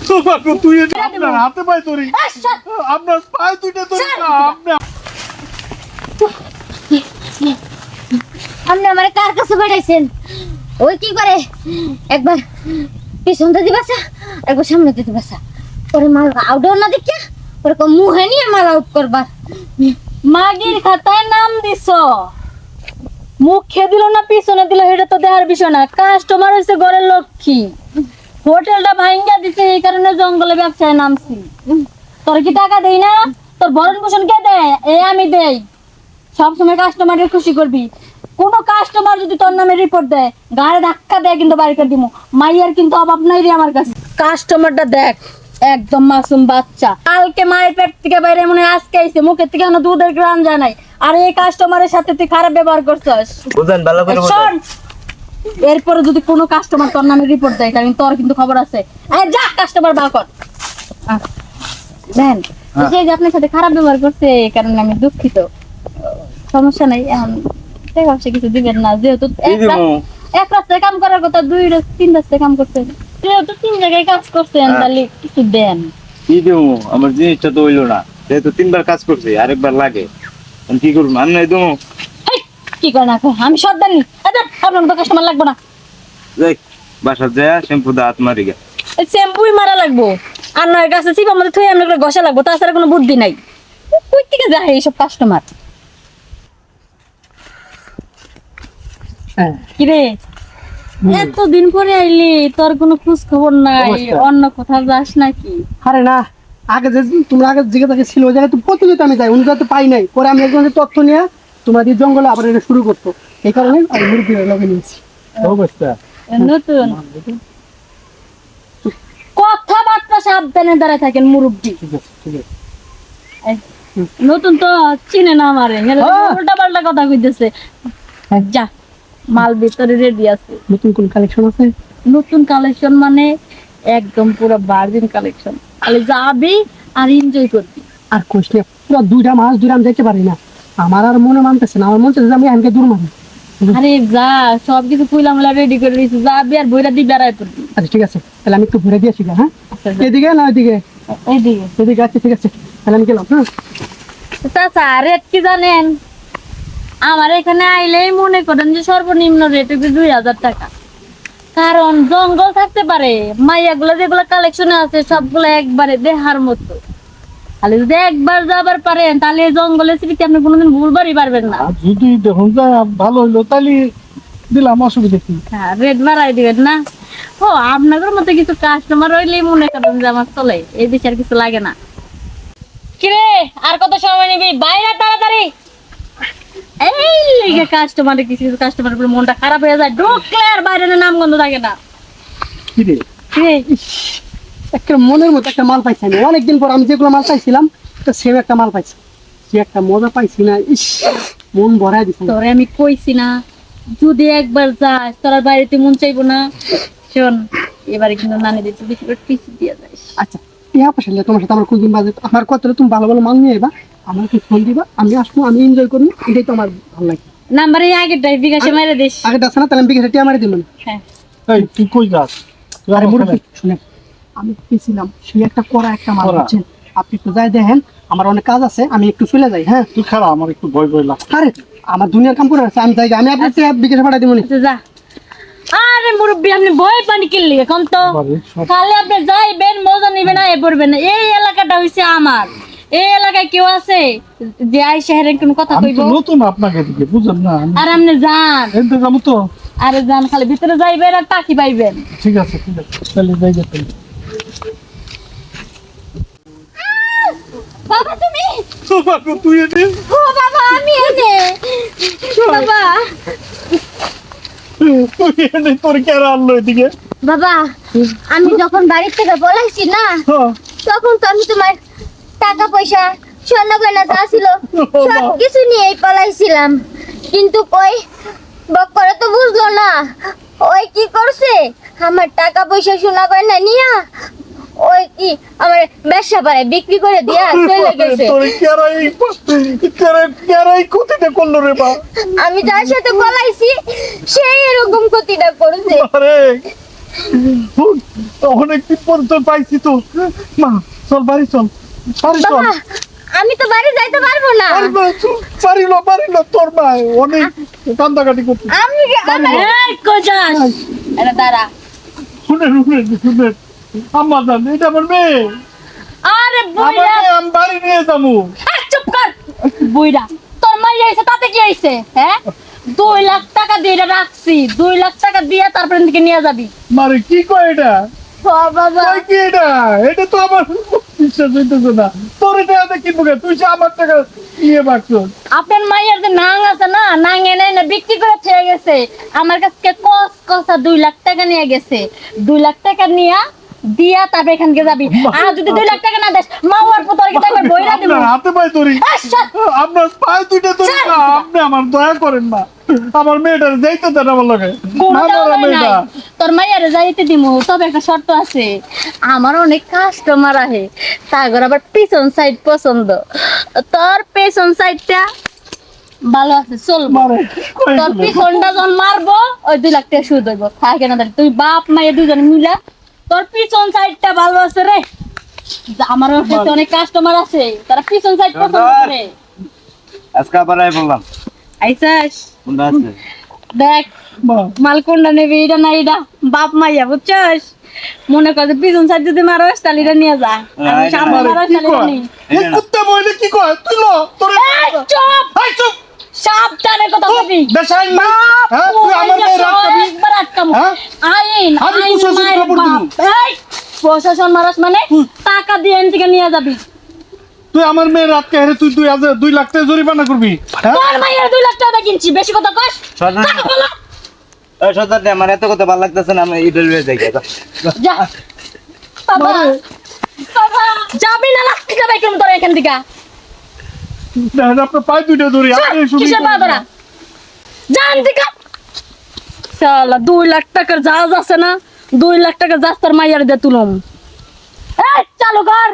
তুই আপনার হাতে পায় তোরি, আপনার পায়ে দুইটা তোরি না আপনার। আপনি আমার কার কাছে পাঠাইছেন? ওই কি করে একবার পিছনটা দিবাসা, একবার সামনে দিবাসা, ওরে মাল আউটডোর না দেখে ওরকম মুহে নিয়ে মাল আউট করবার। মাগির খাতায় নাম দিছো, মুখে দিল না পিছনে দিল এটা তো দেখার বিষয় না। কাস্টমার হইছে ঘরের লক্ষ্মী, হোটেলটা ভাঙ্গা দিছে এই কারণে জঙ্গলে ব্যবসায় নামছি। তোর কি টাকা দেই না? তোর ভরণ পোষণ কে দেয়? আমি দেই। সবসময় কাস্টমারের খুশি করবি। কোন কাস্টমার যদি তোর নামে রিপোর্ট দেয়, গাড়ি ধাক্কা দেয় কিন্তু বাড়ি করে দিমু। মাইয়ার কিন্তু অভাব নাই রে আমার কাছে। কাস্টমারটা দেখ একদম মাসুম বাচ্চা, কালকে মায়ের পেট থেকে বাইরে মনে হয় আজকে আইছে, মুখের থেকে এখনো দুধের গ্রান যায় নাই। আর এই কাস্টমারের সাথে তুই খারাপ ব্যবহার করছস। বুঝেন ভালো করে শোন, এরপরে যদি কোনো কাস্টমার তোর নামে রিপোর্ট দেয় তাহলে তোর কিন্তু খবর আছে। যা কাস্টমার বার কর। দেন সেই যে আপনার সাথে খারাপ ব্যবহার করছে এই কারণে আমি দুঃখিত। সমস্যা নাই, এখন টাকা পয়সা কিছু দিবেন না, যেহেতু এক রাস্তায় কাম করার কথা 2-3 রাস্তায় কাম করছেন, যেহেতু 3 জায়গায় কাজ করছেন তাহলে কিছু দেন। কি দেবো? আমার জিনিসটা তো হইলো না, যেহেতু 3বার কাজ করছি আরেকবার লাগে, কি করবো? আমি নাই দেবো। কি করে না আমি সর্দার নি, আপনার মতো কাস্টমার লাগবো না। যাই বাসা যায় শ্যাম্পু দা হাত মারি গে, শ্যাম্পুই মারা লাগবো আর নয় গাছে চিপ আমাদের থই আমরা ঘষা লাগবো, তাছাড়া কোনো বুদ্ধি নাই। কই থেকে যায় এইসব কাস্টমার? কিরে এতদিন পরে আইলি, তোর কোনো খোঁজ খবর নাই? অন্য কোথাও যাস নাকি? আরে না, আগে যে তোমরা আগে যেখানে ছিল ওই জায়গায় তো প্রতিনিয়ত আমি যাই, অনুযায়ী তো পাই নাই। পরে আমি একজনের তথ্য নিয়ে তোমরা দিয়ে জঙ্গলে আবার এটা শুরু করতো, এই কারণে আমি মুরগির লগে নিয়েছি। নতুন কথাবার্তা সাবধানে দাঁড়ায় থাকেন মুরব্বী। ঠিক আছে, ঠিক আছে। নতুন তো চিনে না আমারে, উল্টা পাল্টা কথা কইতেছে। যা মাল ভিতরে রেডি আছে। নতুন কোন কালেকশন আছে? নতুন কালেকশন মানে একদম পুরো ভার্জিন কালেকশন, খালি যাবি আর এনজয় করবি। আর কোশ্চেন পুরো 2টা মাস ধরে আমি দেখতে পারি না, আমার আর মনে মানতেছে না, আমার মনে হচ্ছে যে আমি এখানকে দূর মারি। আরে যা, সবকিছু কুইলা মুলা রেডি করে দিয়েছি, যাবি আর বইরা দিয়ে বেড়াই পড়বি। আচ্ছা ঠিক আছে, তাহলে আমি একটু ঘুরে দিয়েছি। হ্যাঁ, এদিকে না ওইদিকে? এইদিকে। এদিকে আছে, ঠিক আছে, তাহলে আমি গেলাম। হ্যাঁ চাচা, রেট কি জানেন? আমার এখানে আইলেই মনে করেন যে সর্বনিম্ন রেট 2000 টাকা। কারণ জঙ্গল থাকতে পারে, মাইয়াগুলো যেগুলো কালেকশনে আছে সবগুলো একবারে দেহার মতো। খালি যদি একবার যাবার পারেন তাহলে এই জঙ্গলের স্মৃতি আপনি কোনোদিন ভুলবারই পারবেন না। যদি দেখুন যা ভালো হইলো তাহলে দিলাম, অসুবিধা কি? হ্যাঁ, রেট বাড়াই দিবেন না। ও আপনাদের মতো কিছু কাস্টমার হইলেই মনে করেন যে আমার চলে, এই বেশি আর কিছু লাগে না। কিরে আর কত সময় নিবি? বাইরে তাড়াতাড়ি। এই লিগে কাস্টমারে কিছু কিছু কাস্টমারের উপর মনটা খারাপ হয়ে যায়, ঢুকলে আর বাইরে নাম গন্ধ থাকে না। কি রে, একটা মনের মতো একটা মাল পাইছি আমি অনেকদিন পর। আমি যেগুলো মাল পাইছিলাম সেম একটা মাল পাইছি, সে একটা মজা পাইছি না, ইস মন ভরাই দিছে। তোরে আমি কইছি না যদি একবার যাস তোর আর বাইরেতে মন চাইবো না। শোন, এবারে কিন্তু নানি দিতে বেশি করে টিপস দিয়ে যাস। আচ্ছা টিয়া পয়সা নিয়ে তোমার সাথে আমার কোনদিন বাজে, আমার কত তুমি ভালো ভালো মাল নিয়ে এবা, আমাকে ফোন দিবা, আমি আসবো, আমি এনজয় করবো, এটাই তো আমার ভালো লাগে। নাম্বারে আগের ড্রাইভ বিকাশে মাইরে দিস। আগে আছে না, তাহলে আমি বিকেলে টিয়া মারি দিব। হ্যাঁ, এই তুই কই যাস? আরে মুরব্বি শুনে, আমি গেছিলাম সেই একটা করা একটা মাল হচ্ছেন, আপনি একটু যাই দেখেন, আমার অনেক কাজ আছে, আমি একটু চলে যাই। হ্যাঁ তুই খারাপ, আমার একটু ভয় ভয় লাগছে। আরে আমার দুনিয়ার কাম করে আছে, আমি যাই, আমি আপনার বিকেলে পাঠাই দিব। আচ্ছা যা। আরে মুরব্বি আপনি ভয় পানি কিনলি এখন তো? খালি আপনি যাইবেন, মজা নিবেন, আয় পড়বেন। এই এলাকাটা হইছে আমার, এই এলাকায় কেউ আছে যে আই শহরে কোনো কথা আমি কইব? তো নতুন আপনাকে দিকে, বুঝেন না? আর আপনি যান, এনতে যাবো তো। আরে যান, খালি ভিতরে যাইবেন আর টাকি পাইবেন। ঠিক আছে, ঠিক আছে, তাহলে যাই গে তাহলে। বাবা তুমি? তুই এনে ও বাবা আমি এনে। বাবা তুই এনে তোর কেন আনলো এদিকে? বাবা, আমি যখন বাড়ি থেকে পলাইছি না, তখন তো আমি তোমার টাকা পয়সা স্বর্ণ গয়না যা ছিল সবকিছু নিয়েই পলাইছিলাম, কিন্তু কই বক্করে তো বুঝলো না। ওই কি করছে, আমার টাকা পয়সা সোনা গয়না নিয়া ওই কি আমার ব্যবসা পাড়ায় বিক্রি করে দিয়া চলে গেছে। তোর কেরাই ক্ষতিটা করলো রে বা? আমি যার সাথে পলাইছি সেই এরকম ক্ষতিটা করছে। আরে শোন, অনেকদিন পর তোর পাইছি তো। মা চল বাড়ি চল, বাড়ি চল। বাবা আমি তো বাড়ি যাইতে পারবো না। পারিল তোর মা অনেক কান্দাকাটি করছে। আমি এই কই যাস এটা দাঁড়া শুনেন আম্মা জান, এটা আমার মেয়ে। আরে আমার বুইড়া মেয়ে, আমি বাড়ি নিয়ে যাবো। চুপ কর বুইড়া তোর মাইয়া আইছে তাতে কি হইছে হ্যাঁ 2 লাখ টাকা দিয়ে এটা রাখছি 2 লাখ টাকা দিয়ে তারপরে থেকে নিয়ে যাবি মারে কি কয় এটা? বাবা কয় কি এটা? এটা তো আমার বিশ্বাস হইতেছে না। তোর এটা এত কিনবো কেন? তুই সে আমার টাকা নিয়ে বাকছ। আপনার মাইয়ার যে নাং আছে না নাং এনে না বিক্রি করে ছেড়ে গেছে আমার কাছে কসা 2 লাখ টাকা নিয়ে গেছে 2 লাখ টাকা নিয়া দিয়া তারপরে এখান থেকে যাবি আর যদি 2 লাখ টাকা না দেস মাওয়ার পুতর কি তারপর বইরা দিব আপনার হাতে পায়ে ধরি, আপনার পায়ে দুইটা ধরি না, আপনি আমার দয়া করেন না। আমার মেয়েটার যাইতে দেন আমার লগে। আমার মেয়েটা তোর মাইয়ারে যাইতে দিমু তবে একটা শর্ত আছে আমার অনেক কাস্টমার আহে তারপর আবার পিছন সাইড পছন্দ তোর পেছন সাইডটা ভালো আছে চলবো মারে কই তোর পিছনটা যখন মারবো ওই 2 লাখ টাকা সুদ হইব থাকে না তুই বাপ মাইয়া দুজন মিলা তোর পিছন সাইডটা ভালো আছে রে আমার কাছে অনেক কাস্টমার আছে তারা পিছন সাইড পছন্দ করে আজকে আবার আই বললাম আইসাস কোনটা আছে দেখ মা, মাল কোনটা নেবে এটা না এটা বাপ মাইয়া বুঝছস মনে কর যে পিছন সাইড যদি মারোস তাহলে এটা নিয়ে যা আমি এটা সামনে মারে মারোস কি তাহলে এটা কয়? নিই। এই কুত্তা মহিলা কি কয়? তুই লো, তোরে এই চুপ এই চুপ। সাবধানে কথা বলবি বেশাইন না। হ্যাঁ, তুই আমার মেয়ে রাখবি। একবার আটকামু হ্যাঁ? আইন আমি আইন প্রশাসন মায়ের খবর বাপ। দিব। এই প্রশাসন মারাস মানে টাকা দিয়ে এন থেকে নিয়ে যাবি তুই আমার মেয়ের রাতকে হেরে তুই 2 লাখ টাকা জরিমানা করবি। হ্যাঁ? তোর মাইয়ের 2 লাখ টাকা কিনছি বেশি কথা কস সদর টাকা বলো এই সদর দে, আমার এত কথা ভালো লাগতেছে না, আমি ইডল হয়ে যাই যা বাবা বাবা যাবি না লাখ টাকা বাইকের তোর এখান থেকে দেখেন, আপনার পায়ে দুইটা ধরি, আপনি এসব ই কিসের করেন বাবা না। জান থেকে শালা 2 লাখ টাকার জাহাজ আছে না 2 লাখ টাকা জাহাজ তোর মাইয়ার দিয়ে তুলম এই চালু কর